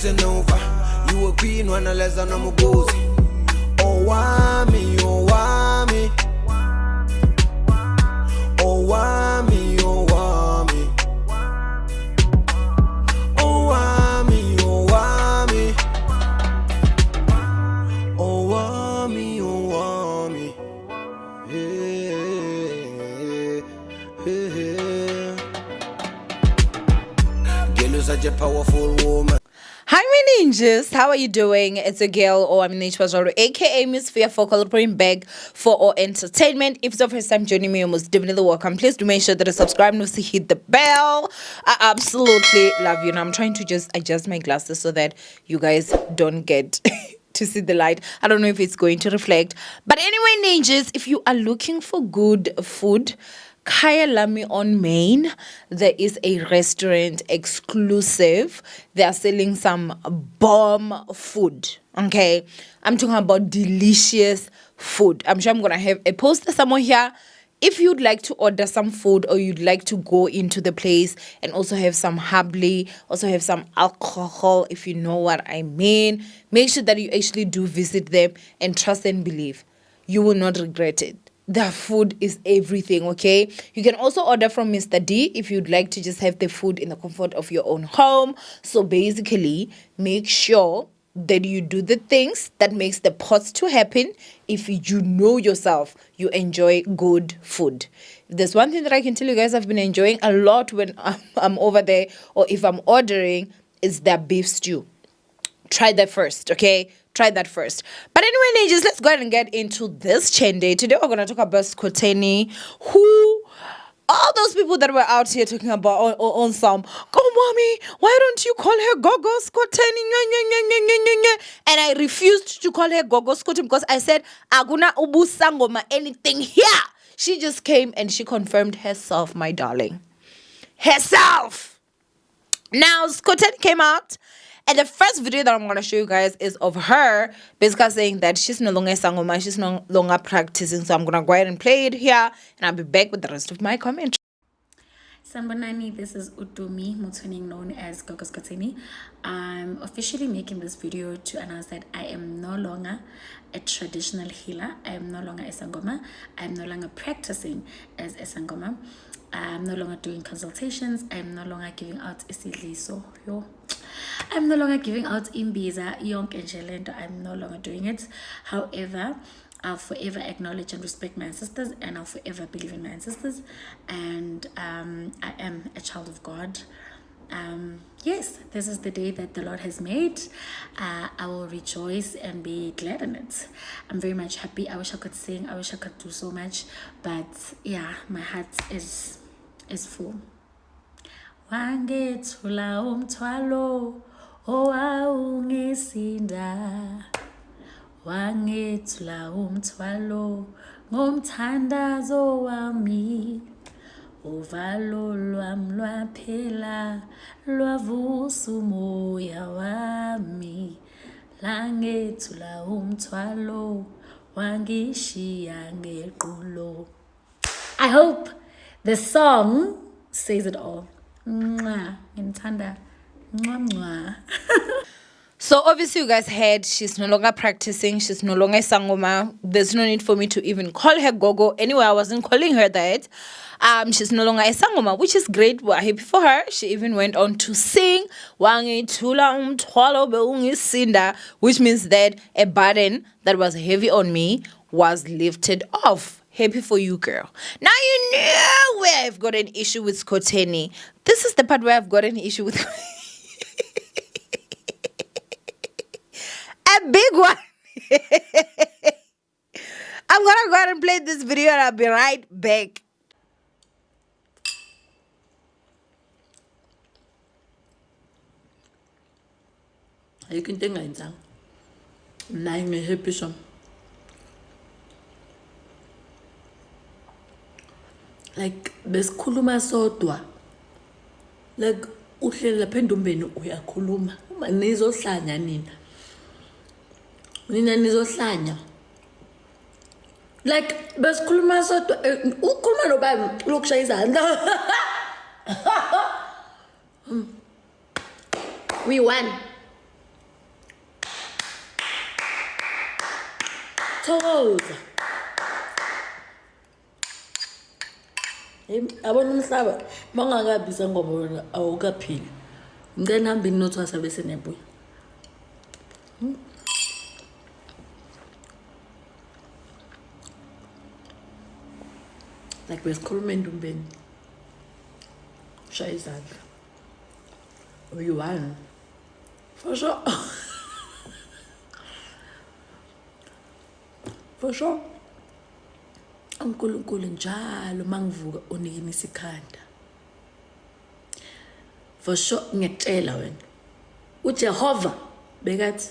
listen over. You a queen when I less than I'm a gozy. Owamie, Owamie. Owamie, Owamie. Owamie, Owamie. Owamie, Owamie. Hey, hey, hey. Girl, you're such a powerful woman. Hi, my ninjas. How are you doing? It's a girl, Owamie, aka Miss Fearful, bring back for our entertainment. If it's your first time joining me, you're most definitely welcome. Please do make sure that you subscribe and also hit the bell. I absolutely love you. And I'm trying to just adjust my glasses so that you guys don't get to see the light. I don't know if it's going to reflect. But anyway, ninjas, if you are looking for good food, Kaya Lami on Main, there is a restaurant exclusive. They are selling some bomb food. Okay, I'm talking about delicious food. I'm sure I'm gonna have a poster somewhere here. If you'd like to order some food or you'd like to go into the place and also have some hubbly, also have some alcohol, if you know what I mean, make sure that you actually do visit them, and trust and believe, you will not regret it. The food is everything, okay? You can also order from Mr. D if you'd like to just have the food in the comfort of your own home. So basically, make sure that you do the things that makes the pots to happen. If you know yourself, you enjoy good food. If there's one thing that I can tell you guys I've been enjoying a lot when I'm over there, or if I'm ordering, is their beef stew. Try that first, okay? Try that first. But anyway, ninjas, let's go ahead and get into this Chende. Today we're going to talk about Skhotheni, who all those people that were out here talking about on some, go mommy, why don't you call her Gogo Skhotheni? And I refused to call her Gogo Skhotheni because I said, Aguna ubu Sangoma anything here. She just came and she confirmed herself, my darling. Herself. Now, Skhotheni came out. And the first video that I'm going to show you guys is of her basically saying that she's no longer Sangoma, she's no longer practicing. So I'm going to go ahead and play it here, and I'll be back with the rest of my commentary. Sanbonani, this is Owamie, known as Gogo Skhotheni. I'm officially making this video to announce that I am no longer a traditional healer. I am no longer a Sangoma. I am no longer practicing as a Sangoma. I'm no longer doing consultations. I'm no longer giving out isidliso. I'm no longer giving out imbiza, yonke nje lento. I'm no longer doing it. However, I'll forever acknowledge and respect my ancestors, and I'll forever believe in my ancestors. And I am a child of God. Yes, this is the day that the Lord has made. I will rejoice and be glad in it. I'm very much happy. I wish I could sing. I wish I could do so much. But yeah, my heart is full. Wangethula umthwalo owawungisinda, wangethula umthwalo ngomthandazo wami, uvalo lwami lwaphela lwavusa umoya wami, langethula umthwalo wangishiya ngequlo. I hope the song says it all. Mwah, ngimthanda. Mwah, mwah. So obviously you guys heard she's no longer practicing, she's no longer Sangoma. There's no need for me to even call her Gogo. Anyway, I wasn't calling her that. She's no longer a Sangoma, which is great. We're happy for her. She even went on to sing Wangithula umthwalo bewungisinda, which means that a burden that was heavy on me was lifted off. Happy for you, girl. Now you know where I've got an issue with Skhotheni. This is the part where I've got an issue with a big one. I'm gonna go ahead and play this video and I'll be right back. You can think I know. Nine happy some. Like besikhuluma sodwa, like uhleli lapha Endumbeni uyakhuluma, uma nizohlanya nina nizohlanya, like besikhuluma sodwa, ukhuluma nobani lokushaya izandla. We won. Thokoza. Abona umhlaba mangakabi Sangoma wona awukaphili. Ngicela hambe nothwasa bese nebuya. Like besikhuluma Endumbeni. Shaya izandla. Uyi-1. For sure. For sure. uNkulunkulu njalo mangivuka unikini isikhanda. For sure ngiyakutshela wena. uJehova bekathi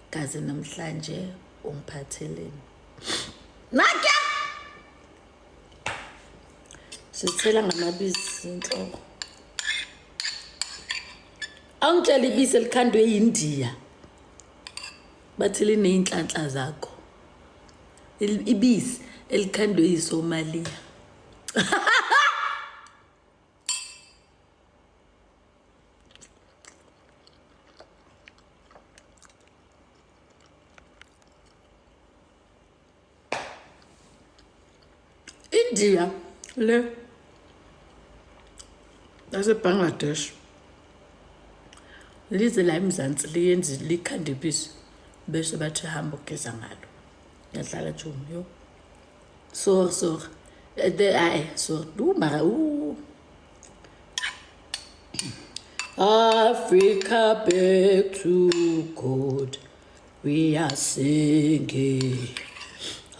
kaze namhlanje ungiphatheleni. Nakya sithela ngamabisi inhloko. Angitshela ibisi elikhandwe eIndia. Bathi lineyinhlanhla zakho. Ibisi elikhandwe yiSomalia. India le laseBangladesh lize la eMzansi liyenze likhande ibisi bese bathi hamba ugeza ngalo. Ngiyahlala Juma yo. So do mara Africa back to God. We are singing.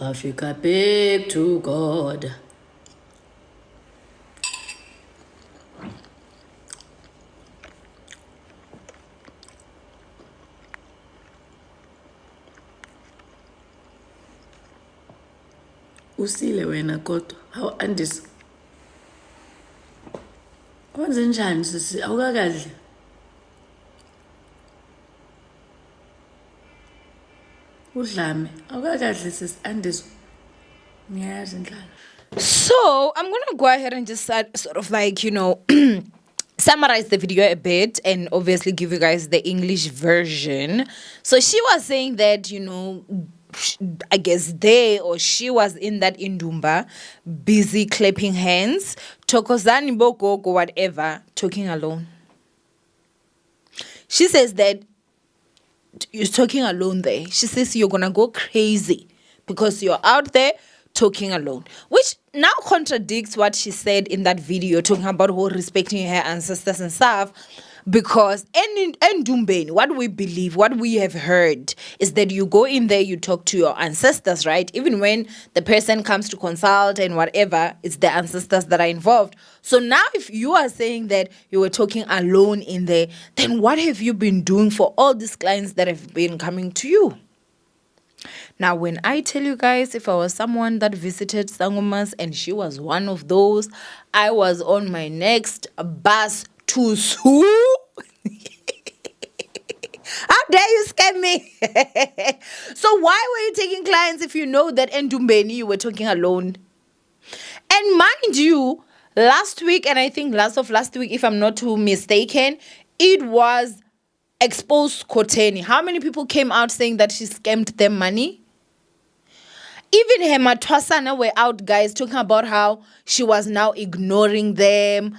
Africa back to God. Usile wena kodwa how andis kwenze njani sisi awukakadli udlame awukakadli sisi andis ngiyazi indlala. So I'm gonna go ahead and just sort of like, summarize the video a bit and obviously give you guys the English version. So she was saying that, I guess she was in that Indumba, busy clapping hands, Thokozani Bogogo, whatever, talking alone. She says that you're talking alone there. She says you're gonna go crazy because you're out there talking alone, which now contradicts what she said in that video, talking about her respecting her ancestors and stuff. Because in Endumbeni, what we believe, what we have heard is that you go in there, you talk to your ancestors, right? Even when the person comes to consult and whatever, it's the ancestors that are involved. So now if you are saying that you were talking alone in there, then what have you been doing for all these clients that have been coming to you? Now, when I tell you guys, if I was someone that visited Sangomas and she was one of those, I was on my next bus to sue. How dare you scam me? So why were you taking clients if you know that Endumbeni you were talking alone? And mind you, last week, and I think last week, if I'm not too mistaken, it was exposed Skhotheni. How many people came out saying that she scammed them money? Even her matwasana were out, guys, talking about how she was now ignoring them.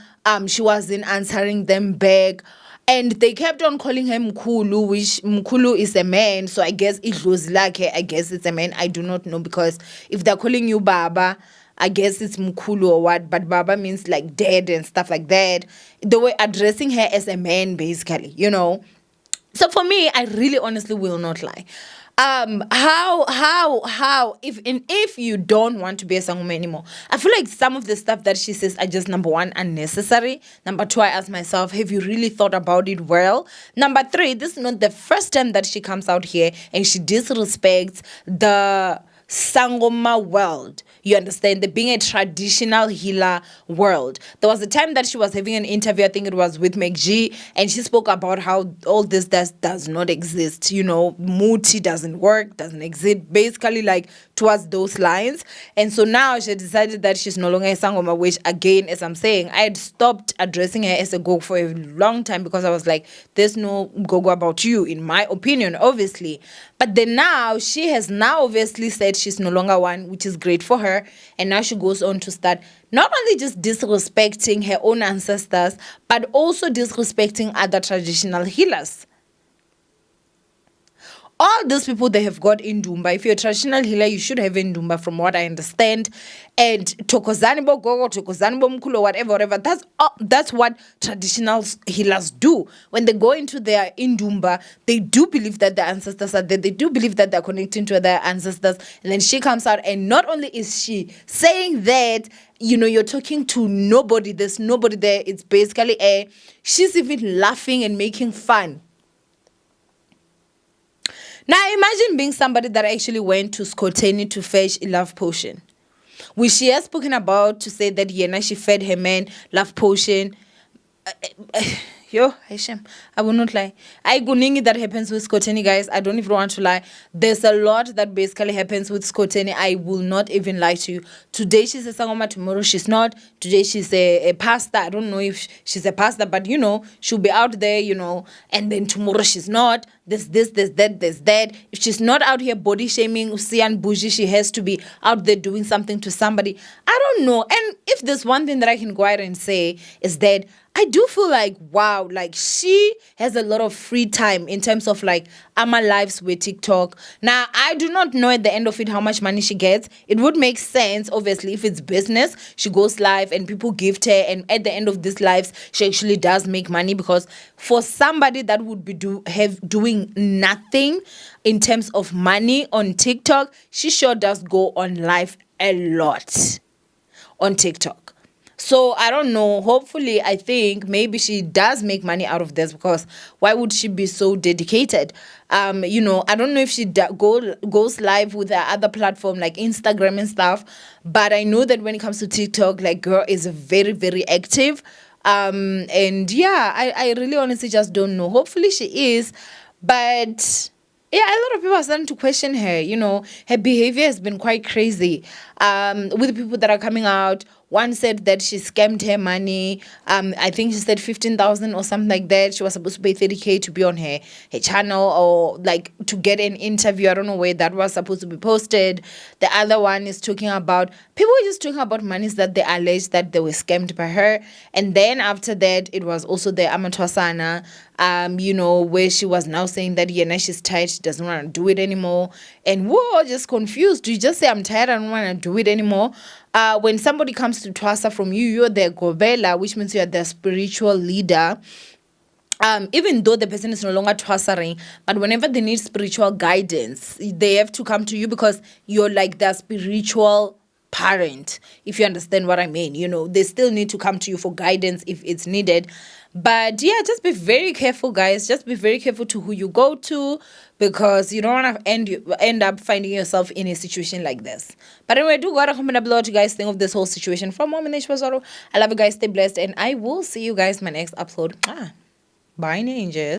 She wasn't answering them back. And they kept on calling her Mkulu, which Mkulu is a man. So I guess it was like I guess it's a man. I do not know, because if they're calling you Baba, I guess it's Mkulu or what. But Baba means like dead and stuff like that. They were addressing her as a man, basically, So for me, I really honestly will not lie. If you don't want to be a Sangoma anymore, I feel like some of the stuff that she says are just, number one, unnecessary. Number two, I ask myself, have you really thought about it well? Number three, this is not the first time that she comes out here and she disrespects the Sangoma world. You understand? The being a traditional healer world. There was a time that she was having an interview, I think it was with McG, and she spoke about how all this does not exist. You know, Muti doesn't work, doesn't exist, basically like towards those lines. And so now she decided that she's no longer a Sangoma, which again, as I'm saying, I had stopped addressing her as a Gogo for a long time because I was like, there's no Gogo about you, in my opinion, obviously. But then now she has now obviously said she's no longer one, which is great for her. And now she goes on to start not only just disrespecting her own ancestors, but also disrespecting other traditional healers. All those people, they have got Indumba. If you're a traditional healer, you should have Indumba from what I understand. And Tokozani Bo Gogo, Tokozani Bo Mkulo, whatever. That's what traditional healers do. When they go into their Indumba, they do believe that their ancestors are there. They do believe that they're connecting to their ancestors. And then she comes out, and not only is she saying that, you know, you're talking to nobody, there's nobody there. It's basically she's even laughing and making fun. Now, imagine being somebody that actually went to Skhotheni to fetch a love potion, which she has spoken about to say that Yena, she fed her man love potion. Yo, Hashem, I will not lie. I guningi that happens with Skhotheni, guys. I don't even want to lie. There's a lot that basically happens with Skhotheni. I will not even lie to you. Today she's a Sangoma, tomorrow she's not. Today she's a pastor. I don't know if she's a pastor, but you know, she'll be out there, you know, and then tomorrow she's not. There's this, there's that, there's that. If she's not out here body shaming Usian Bougie, she has to be out there doing something to somebody. I don't know. And if there's one thing that I can go out and say is that I do feel like, wow, like she has a lot of free time in terms of like Ama lives with TikTok. Now, I do not know at the end of it how much money she gets. It would make sense, obviously, if it's business, she goes live and people gift her. And at the end of this lives, she actually does make money, because for somebody that would be doing nothing in terms of money on TikTok, she sure does go on live a lot on TikTok. So I don't know. Hopefully, I think maybe she does make money out of this, because why would she be so dedicated? You know, I don't know if she goes live with her other platform like Instagram and stuff, but I know that when it comes to TikTok, like, girl is very, very active. And yeah, I really honestly just don't know. Hopefully she is, but yeah, a lot of people are starting to question her. You know, her behavior has been quite crazy. With the people that are coming out, one said that she scammed her money. I think she said 15,000 or something like that. She was supposed to pay 30K to be on her channel, or like to get an interview. I don't know where that was supposed to be posted. The other one is talking about, people were just talking about monies that they alleged that they were scammed by her. And then after that, it was also the Amatwasana, you know, where she was now saying that, yeah, now she's tired, she doesn't want to do it anymore. And we're just confused. You just say, I'm tired, I don't want to do it anymore. When somebody comes to Twasa from you, you're their Gobela, which means you're their spiritual leader. Even though the person is no longer Twasering, but whenever they need spiritual guidance, they have to come to you, because you're like their spiritual parent, if you understand what I mean. You know, they still need to come to you for guidance if it's needed. But yeah, just be very careful, guys. Just be very careful to who you go to, because you don't want to end up finding yourself in a situation like this. But anyway, do go to comment below what you guys think of this whole situation. From Owamie, I love you guys. Stay blessed, and I will see you guys in my next upload. Bye, ninjas.